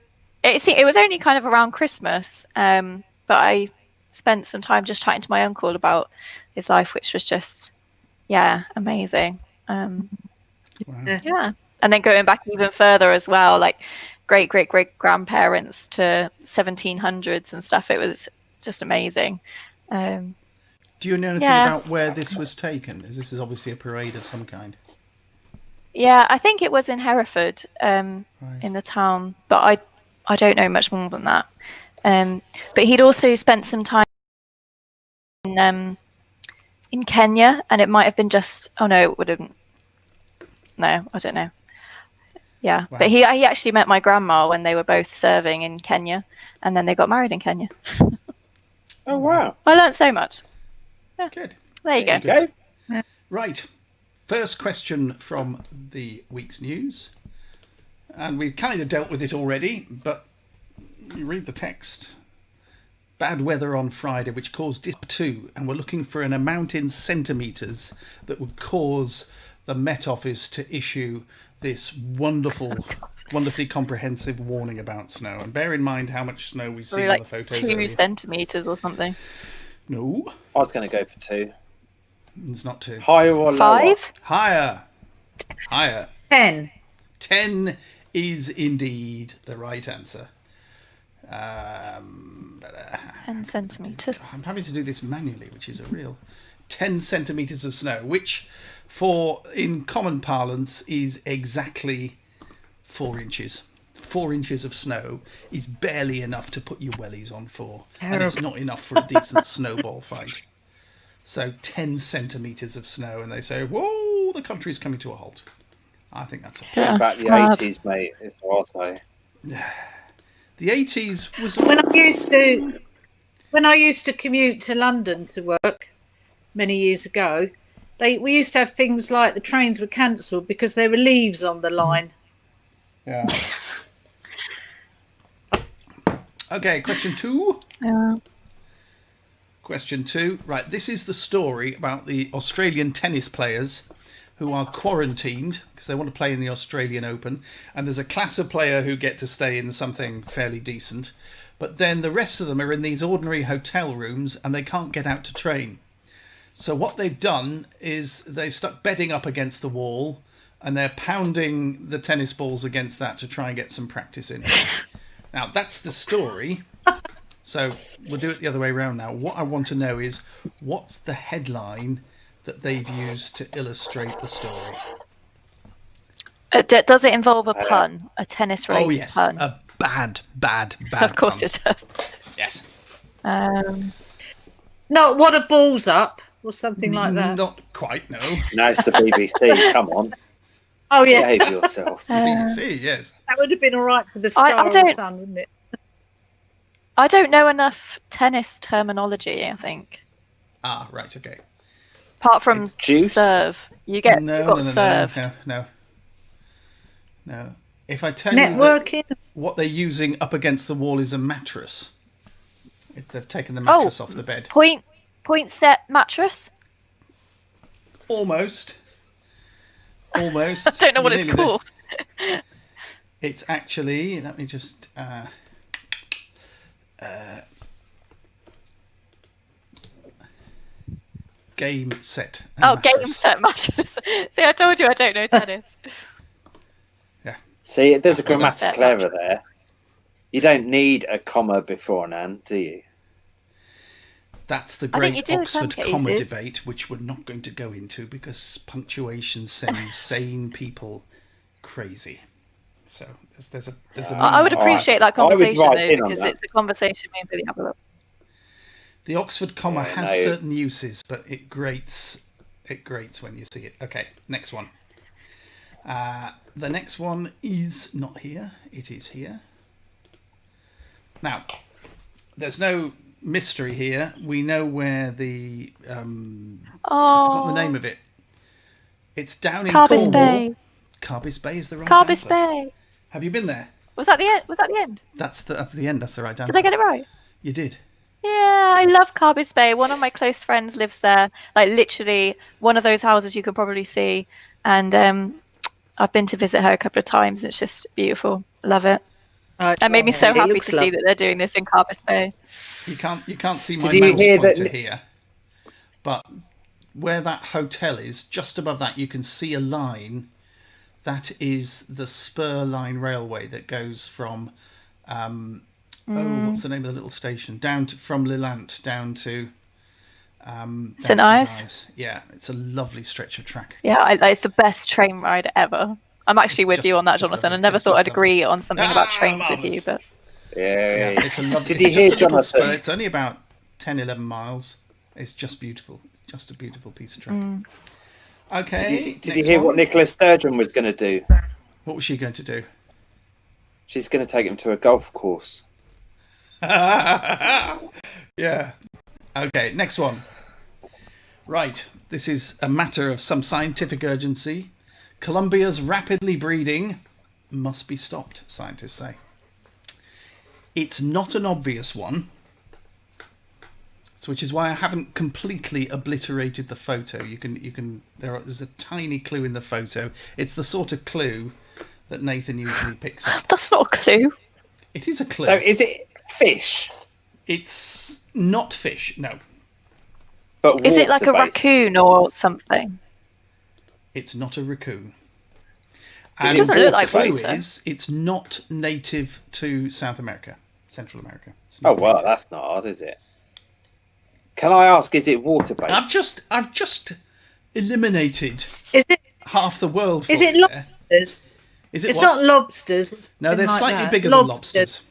D: only kind of around Christmas. But I spent some time just chatting to my uncle about his life, which was just, amazing. Yeah. And then going back even further as well, like great grandparents to 1700s and stuff. It was just amazing.
A: Do you know anything about where this was taken? This is obviously a parade of some kind.
D: Yeah, I think it was in Hereford, in the town, but I don't know much more than that. But he'd also spent some time in Kenya, and it might have been it would have. No, I don't know. Yeah, wow. But he actually met my grandma when they were both serving in Kenya, and then they got married in Kenya.
C: Oh wow!
D: I learned so much. Yeah.
A: Good.
D: There you go.
B: Yeah.
A: Right. First question from the week's news. And we've kind of dealt with it already, but you read the text. Bad weather on Friday, which caused 2, and we're looking for an amount in centimetres that would cause the Met Office to issue this wonderfully comprehensive warning about snow. And bear in mind how much snow we see on the photos.
D: 2 centimetres or something.
A: No.
C: I was going to go for 2.
A: It's not 2.
C: Higher or
D: 5?
C: Lower?
A: Higher.
B: 10.
A: 10 is indeed the right answer. But,
D: 10 centimetres.
A: I'm having to do this manually, which is a real 10 centimetres of snow, which in common parlance is exactly 4 inches. 4 inches of snow is barely enough to put your wellies on for, and it's not enough for a decent snowball fight. So 10 centimetres of snow, and they say, whoa, the country's coming to a halt. I think that's
D: Yeah,
C: Back
D: it's
C: the
D: mad.
C: 80s, mate. It's what I say.
A: the 80s was
B: When I used to commute to London to work many years ago, we used to have things like the trains were cancelled because there were leaves on the line.
A: yeah. Okay, question 2.
D: Yeah.
A: Question 2. Right, this is the story about the Australian tennis players who are quarantined because they want to play in the Australian Open, and there's a class of player who get to stay in something fairly decent, but then the rest of them are in these ordinary hotel rooms and they can't get out to train. So what they've done is they've stuck bedding up against the wall and they're pounding the tennis balls against that to try and get some practice in. Now, that's the story. So we'll do it the other way around now. What I want to know is, what's the headline that they've used to illustrate the story?
D: Does it involve a pun? A tennis-related
A: Oh, yes.
D: pun?
A: A bad
D: Of course
A: pun.
D: it does.
A: Yes.
B: No, what a balls up, or something like that.
A: Not quite, no.
C: Now it's the BBC. Come on.
B: Oh, yeah.
C: Behave yourself.
A: The BBC, yes.
B: That would have been all right for the Star
D: I
B: and
D: don't-
B: Sun, wouldn't it?
D: I don't know enough tennis terminology, I think.
A: Ah, right, okay.
D: Apart from
C: It's juice.
D: serve. You've got serve.
A: No. If I tell you
B: Networking.
A: that what they're using up against the wall is a mattress, if they've taken the mattress off the bed.
D: Point set mattress?
A: Almost. I
D: Don't know what it's called.
A: It's actually, let me just game set. and
D: Oh,
A: mattress.
D: game set mattress. See, I told you I don't know tennis.
A: Yeah.
C: See, there's a
D: Set
C: grammatical error there. You don't need a comma before an and, do you?
A: That's the
D: I think you
A: great
D: do in some
A: Oxford comma
D: cases.
A: debate, which we're not going to go into because punctuation sends sane people crazy. So there's a
D: I would appreciate that
C: I would
D: conversation,
C: write
D: though,
C: in on
D: because
C: that.
D: it's a conversation me and Billy have a look.
A: the Oxford comma
C: Yeah,
A: has
C: no.
A: certain uses, but it grates when you see it. Okay, next one. The next one is not here. It is here. Now, there's no mystery here. We know where the I've forgotten the name of it. It's down in
D: Carbis
A: Cornwall.
D: Bay.
A: Carbis Bay is the right
D: Carbis
A: answer.
D: Bay.
A: Have you been there?
D: Was that the end? Was that the end?
A: That's the end. That's the right answer.
D: Did I get it right?
A: You did.
D: Yeah, I love Carbis Bay. One of my close friends lives there. Like literally one of those houses you could probably see. And I've been to visit her a couple of times. And it's just beautiful. Love it. It made me so
B: It
D: happy
B: looks
D: to see that they're doing this in Carbis Bay.
A: You can't see my
C: Did you
A: mouse
C: hear
A: pointer
C: that-
A: here, but where that hotel is, just above that, you can see a line. That is the Spur Line Railway that goes from what's the name of the little station? From Lelant down to
D: St Ives?
A: Yeah, it's a lovely stretch of track.
D: Yeah, it's the best train ride ever. I'm actually
A: It's
D: with
A: just-
D: you on that,
A: just
D: Jonathan. I
A: lovely.
D: never
A: It's
D: thought
A: just
D: I'd agree on something about trains with
A: marvellous.
D: you, but
C: Yeah.
A: It's a lovely.
C: Did you
A: it's
C: hear,
A: just a little spur.
C: Jonathan?
A: It's only about 10, 11 miles. It's just beautiful. Just a beautiful piece of track. Okay.
C: Did you
A: next
C: hear
A: one.
C: what Nicola Sturgeon was going to do?
A: What was she going to do?
C: She's going to take him to a golf course.
A: Yeah. Okay, next one. Right, this is a matter of some scientific urgency. Colombia's rapidly breeding must be stopped, scientists say. It's not an obvious one, so which is why I haven't completely obliterated the photo. There's a tiny clue in the photo. It's the sort of clue that Nathan usually picks up.
D: that's not a clue.
A: It is a clue.
C: So is it fish?
A: It's not fish, no.
C: But
D: Is it like a
C: water-based?
D: raccoon or something?
A: It's not a raccoon.
C: It
D: doesn't look like
A: the clue
D: water.
A: is it's not native to South America. Central America. It's
C: Oh,
A: not
C: well,
A: winter.
C: that's not hard, is it? Can I ask, is it water-based?
A: I've just eliminated
B: Is it?
A: half the world. For
B: Is it
A: you there.
B: lobsters?
A: Is it
B: It's
A: what?
B: not lobsters. It's
A: No, they're
B: something like
A: slightly
B: that.
A: bigger than lobsters.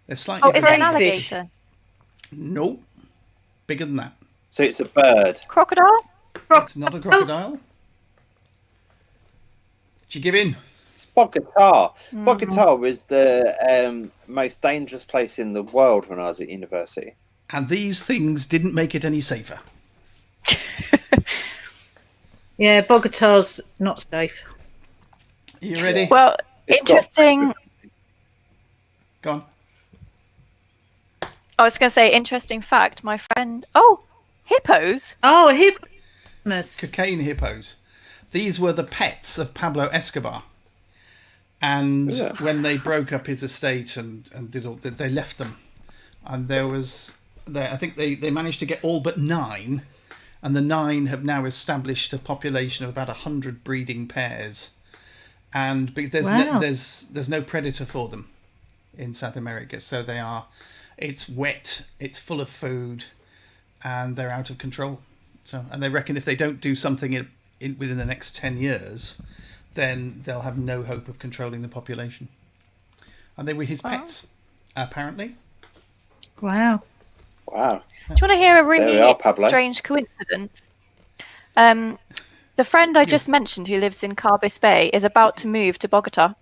A: They're slightly
D: Oh, is
A: bigger
D: it an
A: than
B: Crayfish.
D: alligator?
A: Nope. Bigger than that.
C: So it's a bird.
D: Crocodile?
A: It's not a crocodile. Did you give in?
C: It's Bogota. Bogota was the most dangerous place in the world when I was at university.
A: And these things didn't make it any safer.
B: Yeah, Bogota's not safe.
A: Are you ready?
D: Well,
C: It's got-
D: interesting.
A: Go on.
D: I was going to say, interesting fact. My friend. Oh, hippos.
B: Oh, a hippopotamus.
A: Cocaine hippos. These were the pets of Pablo Escobar. And
C: Yeah.
A: when they broke up his estate and did all that, they left them. And I think they managed to get all but 9. And the 9 have now established a population of about 100 breeding pairs. And
B: Wow.
A: there's no predator for them in South America. So it's wet, it's full of food, and they're out of control. And they reckon if they don't do something within the next 10 years, then they'll have no hope of controlling the population. And they were his pets, apparently.
B: Wow.
C: Wow.
D: Do you want to hear a
C: we
D: really
C: are, Pablo.
D: strange coincidence? The friend I just mentioned who lives in Carbis Bay is about to move to Bogota.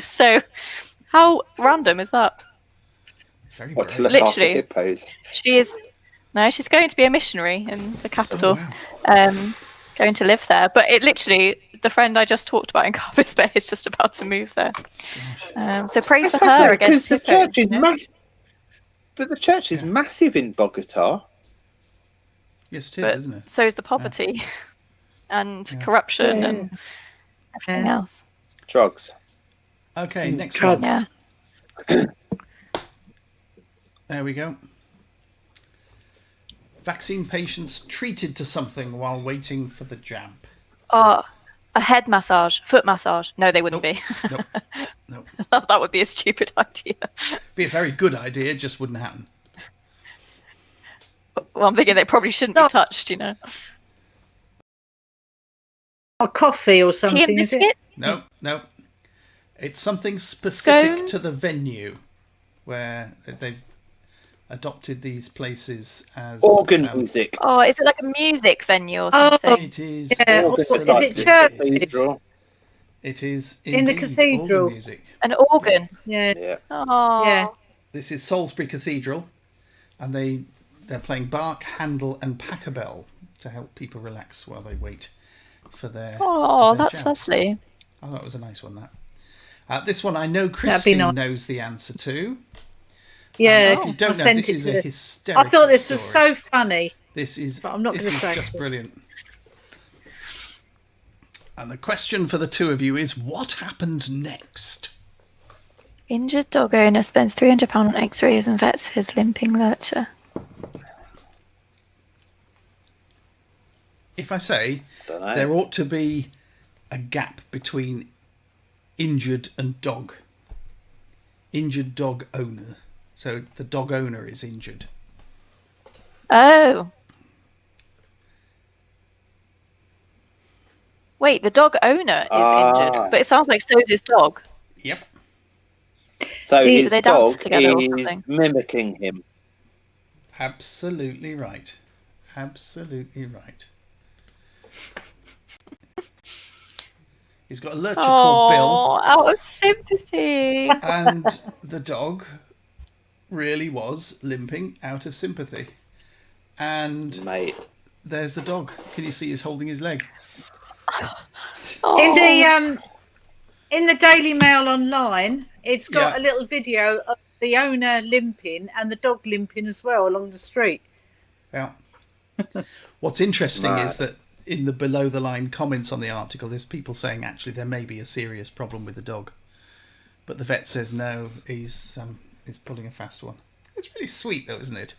D: So, how random is that?
A: It's very
C: What, to
A: brave.
C: look after
D: Literally.
C: hippos?
D: She's going to be a missionary in the capital.
A: wow.
D: Going to live there. But it literally, the friend I just talked about in Carbis Bay is just about to move there. So pray
C: That's
D: for her
C: fascinating,
D: against
C: because the
D: hippos,
C: church is
D: you know?
C: massive. But the church is massive in Bogota.
A: Yes, it is,
D: But
A: isn't it?
D: so is the poverty and corruption
C: Yeah.
D: and everything
B: Yeah.
D: else.
C: Drugs.
A: Okay, next
B: drugs.
A: one.
D: Yeah.
A: There we go. Vaccine patients treated to something while waiting for the jab.
D: Oh, a head massage, foot massage. No, they wouldn't be.
A: No,
D: That would be a stupid idea.
A: be a very good idea, just wouldn't happen.
D: Well, I'm thinking they probably shouldn't be touched, you know.
B: Or coffee or
D: Tea
B: something,
D: and
B: is it?
D: biscuits?
A: No. It's something specific
D: Scones?
A: to the venue where they've adopted these places as
C: Organ music.
D: Oh, is it like a music venue or
B: Oh,
D: something?
A: It is.
B: Yeah,
C: Organ
B: is it
C: music.
B: church?
C: Cathedral.
A: It is
B: In the
A: indeed
B: cathedral?
A: organ music.
D: An organ.
B: Yeah.
C: Yeah.
D: Oh,
B: Yeah.
A: This is Salisbury Cathedral, and they're playing Bach, Handel, and Pachelbel to help people relax while they wait for their.
D: Oh,
A: for their
D: that's
A: jabs.
D: lovely.
A: Oh, that was a nice one. This one I know
B: be
A: Christine
B: nice.
A: knows the answer to.
B: Yeah.
A: If you don't
B: I
A: know,
B: sent
A: this
B: it
A: is
B: to
A: a
B: the-
A: hysterical
B: I thought this was
A: story.
B: so funny.
A: This is.
B: But I'm not
A: this
B: gonna
A: is
B: say
A: just
B: it.
A: brilliant. And the question for the two of you is: what happened next?
D: Injured dog owner spends £300 on X-rays and vets for his limping lurcher.
A: If I say
C: Dunno.
A: there ought to be a gap between injured and dog. Injured dog owner. So the dog owner is injured.
D: Oh. Wait, the dog owner is injured, but it sounds like so is his dog.
A: Yep.
C: So
B: Do
C: his
D: they dance
C: dog
D: together or
C: is
D: something?
C: mimicking him.
A: Absolutely right. Absolutely right. He's got a lurcher called Bill,
D: Oh, out of sympathy.
A: and the dog really was limping out of sympathy. And
C: Mate.
A: there's the dog. Can you see he's holding his leg?
D: Oh.
B: In the Daily Mail online, it's got
A: Yeah.
B: a little video of the owner limping and the dog limping as well along the street.
A: Yeah. What's interesting
C: Mad.
A: is that in the below the line comments on the article, there's people saying actually there may be a serious problem with the dog, but the vet says no, he's pulling a fast one. It's really sweet though, isn't it?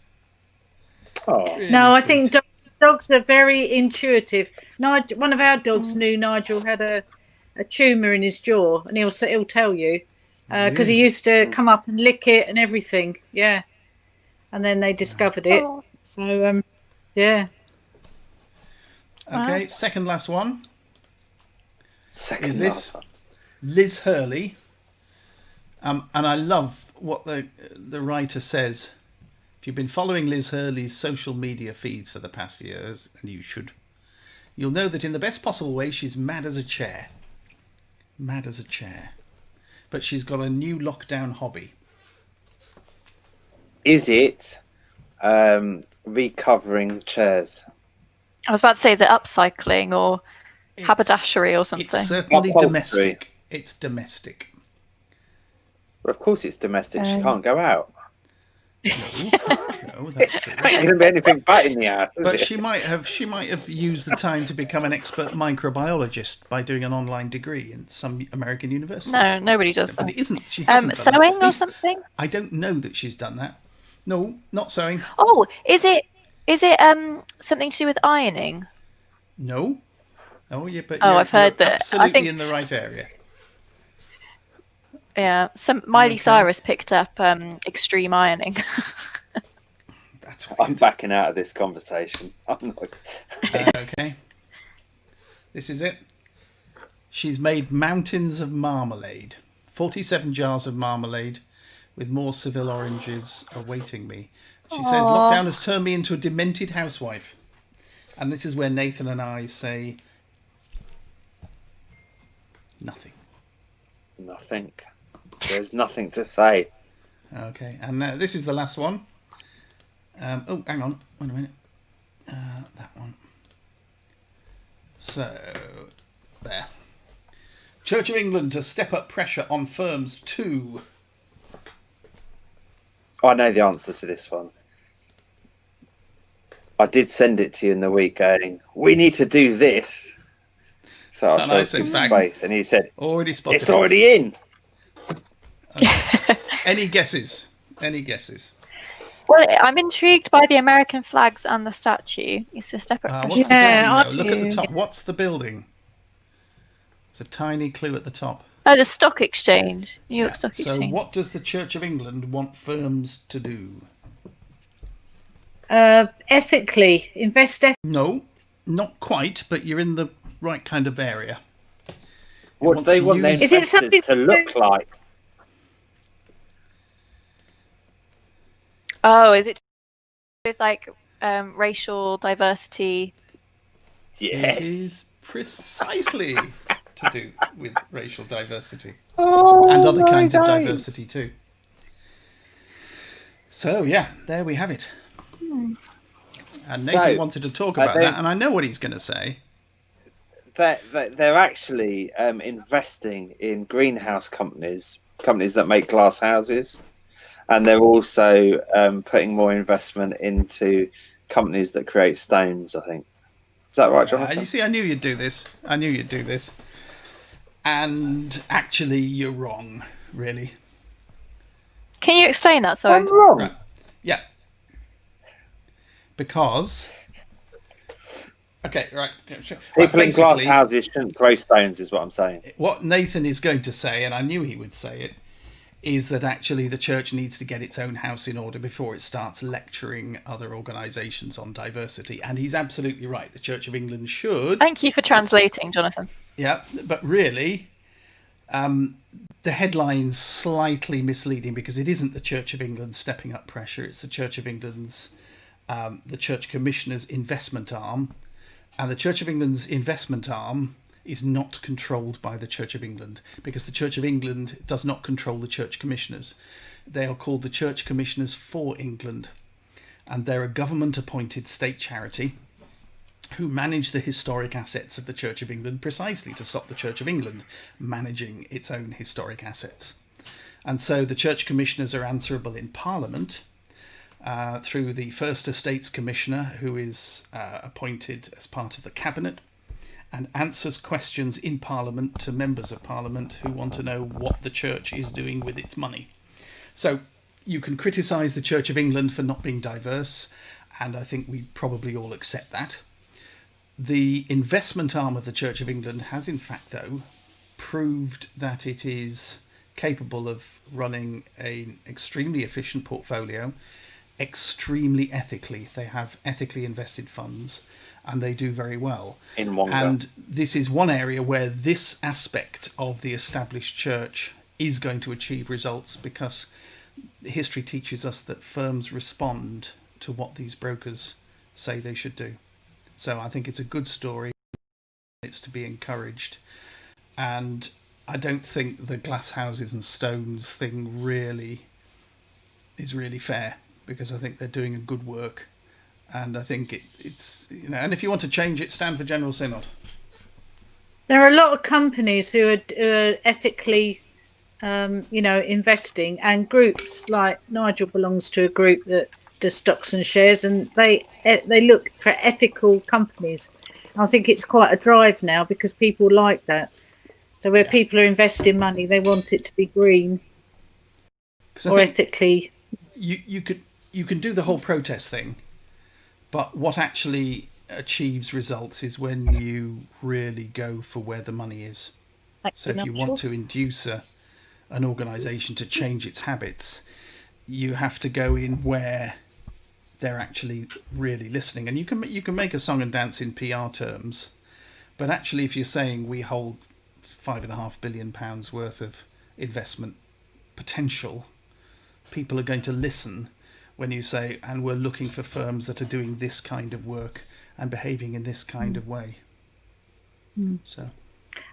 C: Oh.
A: Really
B: No, I
A: sweet.
B: think dogs are very intuitive. One of our dogs knew Nigel had a tumour in his jaw, and he'll tell you. because he
A: Really?
B: used to come up and lick it and everything. Yeah, and then they discovered it.
D: Oh.
B: So yeah.
A: Okay, second last one.
C: Second
A: Is this
C: last one.
A: Liz Hurley? And I love what the writer says. If you've been following Liz Hurley's social media feeds for the past few years, and you should, you'll know that in the best possible way she's mad as a chair. Mad as a chair. But she's got a new lockdown hobby.
C: Is it recovering chairs?
D: I was about to say, is it upcycling or haberdashery or something?
A: It's certainly
C: Upholstery.
A: domestic. It's domestic.
C: Well, of course it's domestic. She can't go out.
A: No, that's true.
C: Ain't going to be anything but in the house, is
A: But
C: it?
A: she might have used the time to become an expert microbiologist by doing an online degree in some American university.
D: No, nobody does
A: But
D: that.
A: it isn't. She hasn't done that.
D: Sewing
A: At
D: or
A: least
D: something?
A: I don't know that she's done that. No, not sewing.
D: Oh, is it something to do with ironing?
A: No. Oh, yeah, but
D: Oh,
A: you're,
D: I've heard
A: you're
D: that. I
A: absolutely
D: think-
A: in the right area.
D: Yeah, Miley
A: Okay.
D: Cyrus picked up extreme ironing.
A: That's
C: I'm
A: weird.
C: backing out of this conversation. I'm not.
A: Okay. This is it. She's made mountains of marmalade. 47 jars of marmalade with more Seville oranges awaiting me. She says, lockdown has turned me into a demented housewife. And this is where Nathan and I say nothing.
C: Nothing. There's nothing to say.
A: Okay, and this is the last one. Oh, hang on. Wait a minute. That one. So, there. Church of England to step up pressure on firms to...
C: I know the answer to this one. I did send it to you in the week going, we need to do this. So I
A: And I
C: tried
A: said
C: to give
A: back.
C: space. And he said,
A: Already spotted
C: it's
A: it.
C: already in.
A: Any guesses? Any guesses?
D: Well, I'm intrigued by the American flags and the statue. It's a step up.
A: What's
B: Yeah,
A: the
B: I-
A: building, though? Look at the top. What's the building? It's a tiny clue at the top.
D: Oh, the stock exchange, New York Stock
A: So
D: Exchange.
A: what does the Church of England want firms to do?
B: Ethically invest.
A: No, not quite, but you're in the right kind of area.
C: What do
A: wants
C: they
A: to
C: want their
A: use-
B: Is it
C: investors
B: something
C: to look like?
D: Oh, is it with like racial diversity?
C: Yes.
A: It is precisely to do with racial diversity
C: Oh,
A: and other
C: my
A: kinds of
C: days.
A: diversity too. So yeah, there we have it. And Nathan
C: So,
A: wanted to talk
C: I
A: about
C: think-
A: that, and I know what he's going to say.
C: They're actually investing in greenhouse companies that make glass houses, and they're also putting more investment into companies that create stones. I think is that right, Jonathan?
A: You see, I knew you'd do this. I knew you'd do this. And actually, you're wrong, really.
D: Can you explain that? Sorry.
C: I'm wrong.
A: Right. Yeah. Because. Okay, right.
C: People in glass
A: Basically,
C: houses shouldn't throw stones, is what I'm saying.
A: what Nathan is going to say, and I knew he would say it, is that actually the church needs to get its own house in order before it starts lecturing other organisations on diversity. And he's absolutely right. The Church of England should.
D: Thank you for translating, Jonathan.
A: Yeah, but really, the headline's slightly misleading because it isn't the Church of England stepping up pressure. It's the Church of England's, the Church Commissioner's investment arm. And the Church of England's investment arm is not controlled by the Church of England because the Church of England does not control the Church Commissioners. They are called the Church Commissioners for England. And they're a government-appointed state charity who manage the historic assets of the Church of England precisely to stop the Church of England managing its own historic assets. And so the Church Commissioners are answerable in Parliament through the First Estates Commissioner, who is appointed as part of the Cabinet and answers questions in Parliament to members of Parliament who want to know what the Church is doing with its money. So you can criticise the Church of England for not being diverse, and I think we probably all accept that. The investment arm of the Church of England has, in fact, though, proved that it is capable of running an extremely efficient portfolio, extremely ethically. They have ethically invested funds, and they do very well.
C: In Wonga.
A: And this is one area where this aspect of the established church is going to achieve results, because history teaches us that firms respond to what these brokers say they should do. So I think it's a good story. It's to be encouraged. And I don't think the glass houses and stones thing really is really fair, because I think they're doing a good work. And I think it's, you know, and if you want to change it, stand for General Synod.
B: There are a lot of companies who are ethically, investing, and groups like Nigel belongs to a group that does stocks and shares, and they look for ethical companies. I think it's quite a drive now, because people like that. So where people are investing money, they want it to be green or ethically.
A: You can do the whole protest thing, but what actually achieves results is when you really go for where the money is. So if you want to induce an organisation to change its habits, you have to go in where they're actually really listening. And you can make a song and dance in PR terms, but actually if you're saying we hold £5.5 billion worth of investment potential, people are going to listen when you say, and we're looking for firms that are doing this kind of work and behaving in this kind of way. So,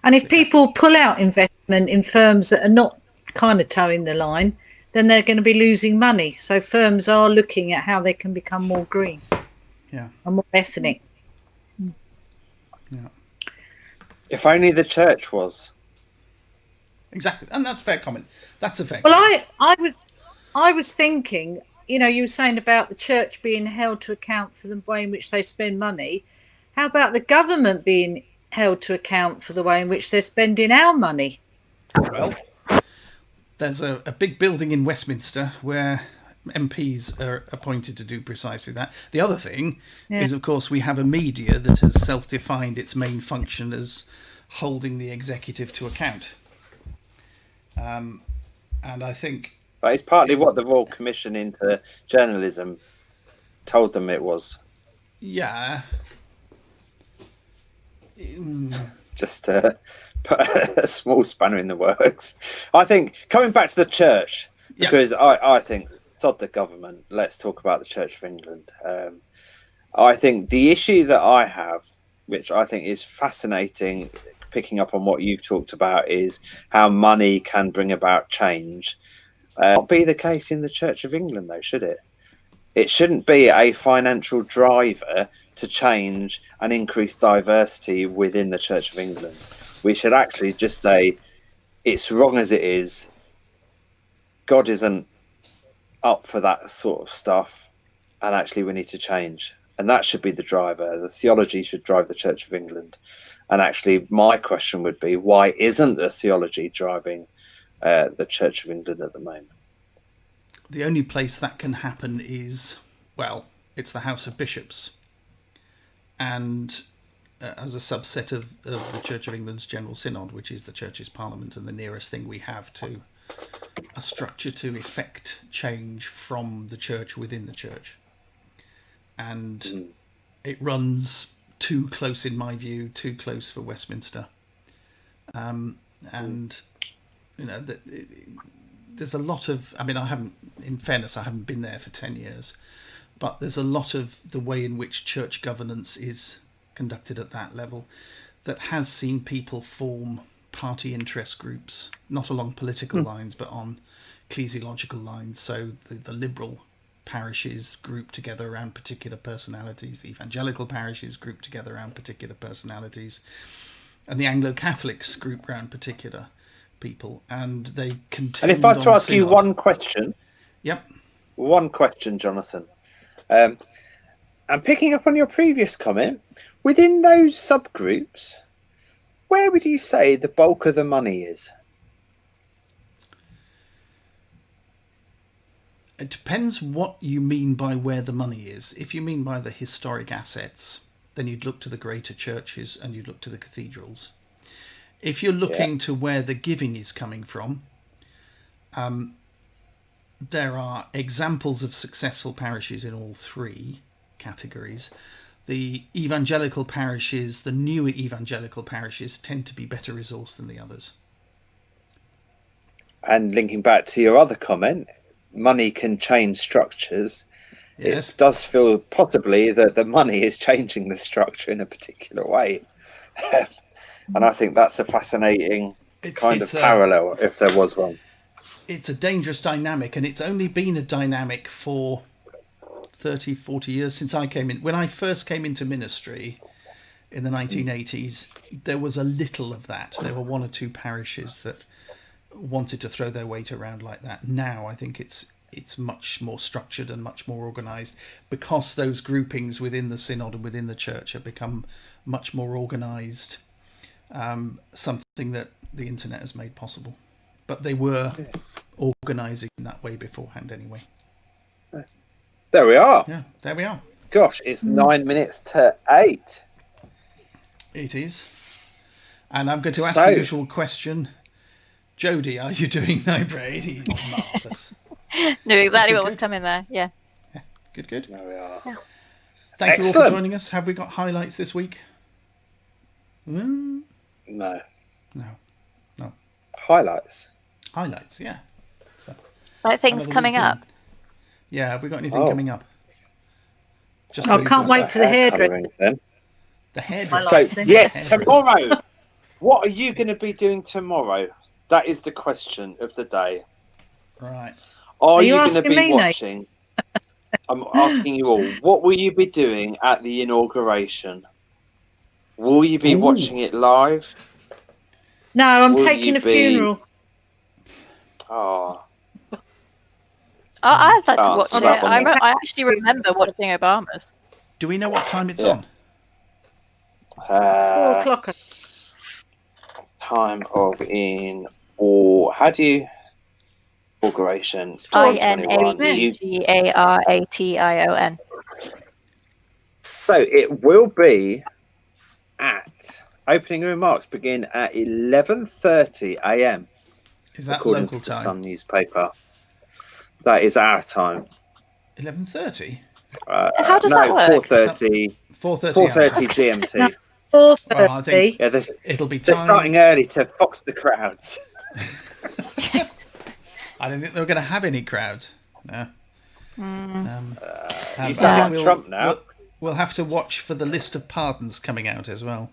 B: and if people pull out investment in firms that are not kind of towing the line, then they're going to be losing money. So firms are looking at how they can become more green, and more ethnic.
A: Yeah.
C: If only the church was.
A: Exactly, and that's a fair comment. That's a fair.
B: Well, I was thinking, you were saying about the church being held to account for the way in which they spend money. How about the government being held to account for the way in which they're spending our money?
A: Well, there's a big building in Westminster where MPs are appointed to do precisely that. The other thing is, of course, we have a media that has self-defined its main function as holding the executive to account. And I think...
C: But it's partly what the Royal Commission into Journalism told them it was.
A: Yeah.
C: Just to put a small spanner in the works. I think, coming back to the church, because I think, sod the government, let's talk about the Church of England. I think the issue that I have, which I think is fascinating, picking up on what you've talked about, is how money can bring about change. Not be the case in the Church of England, though, should it? It shouldn't be a financial driver to change and increase diversity within the Church of England. We should actually just say it's wrong as it is. God isn't up for that sort of stuff, and actually we need to change. And that should be the driver. The theology should drive the Church of England. And actually my question would be, why isn't the theology driving the Church of England at the moment?
A: The only place that can happen is, well, it's the House of Bishops. And as a subset of the Church of England's General Synod, which is the Church's Parliament and the nearest thing we have to a structure to effect change from the Church within the Church. And it runs too close, in my view, too close for Westminster. And, there's a lot of, in fairness, I haven't been there for 10 years, but there's a lot of the way in which church governance is conducted at that level that has seen people form party interest groups, not along political lines, but on ecclesiological lines. So the liberal parishes group together around particular personalities, the evangelical parishes group together around particular personalities, and the Anglo-Catholics group around particular people, and they continue.
C: And if I was to ask you one question, one question, Jonathan, and picking up on your previous comment, within those subgroups, where would you say the bulk of the money is?
A: It depends what you mean by where the money is. If you mean by the historic assets, then you'd look to the greater churches and you'd look to the cathedrals. If you're looking to where the giving is coming from, there are examples of successful parishes in all three categories. The evangelical parishes, the newer evangelical parishes, tend to be better resourced than the others.
C: And linking back to your other comment, money can change structures.
A: Yes.
C: It does feel possibly that the money is changing the structure in a particular way. And I think that's a fascinating parallel, if there was one.
A: It's a dangerous dynamic, and it's only been a dynamic for 30, 40 years since I came in. When I first came into ministry in the 1980s, there was a little of that. There were one or two parishes that wanted to throw their weight around like that. Now I think it's much more structured and much more organised, because those groupings within the synod and within the church have become much more organised, something that the internet has made possible. But they were organising in that way beforehand anyway.
C: There we are.
A: Yeah, there we are.
C: Gosh, it's 9 minutes to 8.
A: It is. And I'm going to ask the usual question. Jodie, are you doing number 80? It's marvellous.
D: Knew exactly what was coming there. Yeah.
A: Good.
C: There we are.
D: Yeah.
A: Thank you all for joining us. Have we got highlights this week?
C: No.
A: No.
C: Highlights,
A: yeah. So,
D: Like things coming up.
A: Yeah, have we got anything coming up? Just
B: I can't wait for the hairdresser.
C: Then.
A: The hairdresser.
B: Like
C: So, yes, tomorrow. What are you going to be doing tomorrow? That is the question of the day.
A: Right.
C: Are you going to be watching? I'm asking you all. What will you be doing at the inauguration? Will you be watching it live?
B: No, I'm taking a funeral.
C: Oh.
D: I'd like to watch it.
C: that one.
D: I actually remember watching Obama's.
A: Do we know what time it's on?
B: 4 o'clock.
C: Time of how do you inauguration?
D: INAUGARATION.
C: So it will be at opening remarks begin at 11:30 a.m.
A: Is that
C: according
A: local
C: to the
A: time?
C: Sun newspaper. That is our time.
A: 11:30.
D: How does that work?
C: 4:30. 4:30 GMT.
B: 4:30.
A: Well, I think it'll be time.
C: They're starting early to fox the crowds.
A: I don't think they're going to have any crowds. No.
C: You sound like Trump now.
A: We'll have to watch for the list of pardons coming out as well.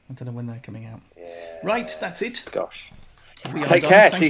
A: I don't know when they're coming out.
C: Yeah.
A: Right, that's it.
C: Gosh.
A: We are
C: Take
A: done.
C: care.
A: Thank
C: See
A: you